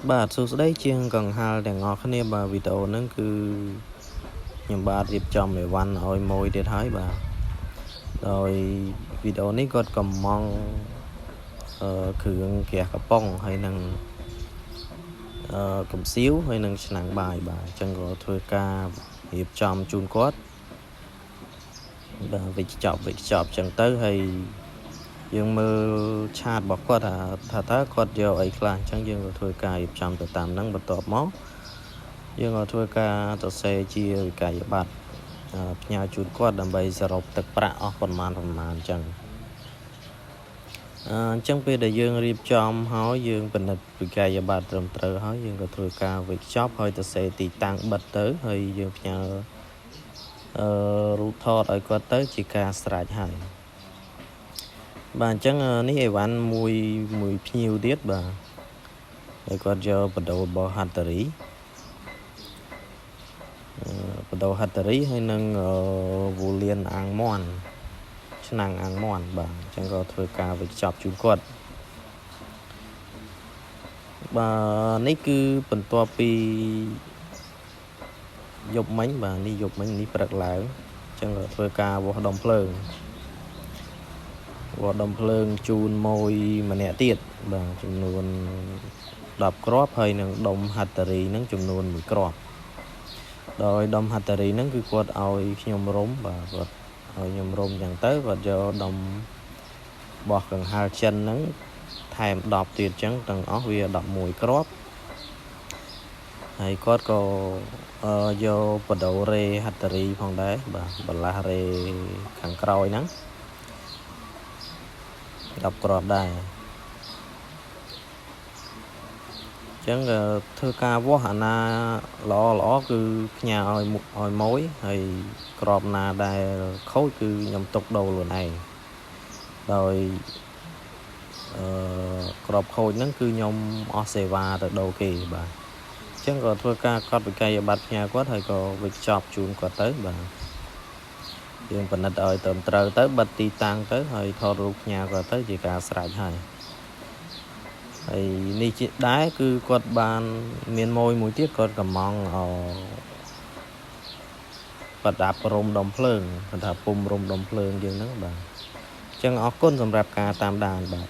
បាទសួស្តីជាងកង្ហាលទាំងអស់គ្នាបាទវីដេអូហ្នឹងគឺខ្ញុំបាទរៀបចំអីវ៉ាន់ឲ្យមួយទៀតហើយបាទដោយវីដេអូនេះគាត់កំងគ្រឿងក្រាស់កំប៉ុងហើយនឹងកំសៀវហើយនឹងឆ្នាំងបាយបាទអញ្ចឹងក៏ធ្វើការរៀបចំជូនគាត់បាទវិចចប់អញ្ចឹងទៅហើយយើងមើលឆាតរបស់គាត់ថាតើគាត់យកអីខ្លះអញ្ចឹងយើងក៏ធ្វើការរៀបចំទៅតាមហ្នឹងបន្ទាប់មកយើងក៏ធ្វើការសរសេរជាវិក័យប័ត្រផ្ញើជូនគាត់ដើម្បីសរុបទឹកប្រាក់អស់ប៉ុន្មានអញ្ចឹងអញ្ចឹងពេលដែលយើងរៀបចំហើយយើងពិនិត្យវិក័យប័ត្រត្រឹមត្រូវហើយយើងក៏ធ្វើការវេចខ្ចប់ហើយទៅសេទីតាំងបិទទៅហើយយើងផ្ញើរូបថតឲ្យគាត់ទៅជាការស្រេចហើយបាទអញ្ចឹងនេះអីវ៉ាន់មួយភ្ញៀវទៀតបាទហើយគាត់យកបដូររបស់ហាត់តារីហើយនឹងវូលៀនអាំងមាន់ឆ្នាំងអាំងមាន់បាទអញ្ចឹងក៏ធ្វើការវេចខ្ចប់ជូនគាត់បាទនេះគឺបន្ទាប់ពីយប់មិញបាទនេះយប់មិញនេះព្រឹកឡើងអញ្ចឹងក៏ធ្វើការវាស់ដុំភ្លើងជូនមួយម្នាក់ទៀតបាទចំនួន10គ្រាប់ហើយនឹងដុំហាត់តារីហ្នឹងចំនួន1គ្រាប់ដោយដុំហាត់តារីហ្នឹងគឺគាត់ឲ្យខ្ញុំរុំបាទគាត់ឲ្យខ្ញុំរុំអញ្ចឹងទៅគាត់យកដុំបោះកង្ហាលចិនហ្នឹងថែម10ទៀតអញ្ចឹងទាំងអស់វា11គ្រាប់ហើយគាត់ក៏យកបដូររេហាត់តារីផងដែរបាទបន្លាស់រេខាងក្រោយហ្នឹង10គ្រាប់ដែរអញ្ចឹងធ្វើការវាស់អាណាល្អគឺផ្ញើឲ្យមួយហើយក្របណាដែលខូចគឺខ្ញុំទុកដូរខ្លួនឯងដោយក្របខូចហ្នឹងគឺខ្ញុំអស់សេវាទៅដូរគេបាទអញ្ចឹងក៏ធ្វើការកត់វិក័យប័ត្រផ្ញើគាត់ហើយក៏វេចខ្ចប់ជូនគាត់ទៅបាទយើងពិនិត្យឲ្យត្រឹមត្រូវទៅបិទទីតាំងទៅហើយថតរូបផ្ញើគាត់ទៅជាការស្រេចហើយនេះជាដែរគឺគាត់បានមានមួយទៀតគាត់កំងប្រដាប់រុំដុំភ្លើងគាត់ថាពុំរុំដុំភ្លើងយើងហ្នឹងបាទអញ្ចឹងអរគុណសម្រាប់ការតាមដានបាទ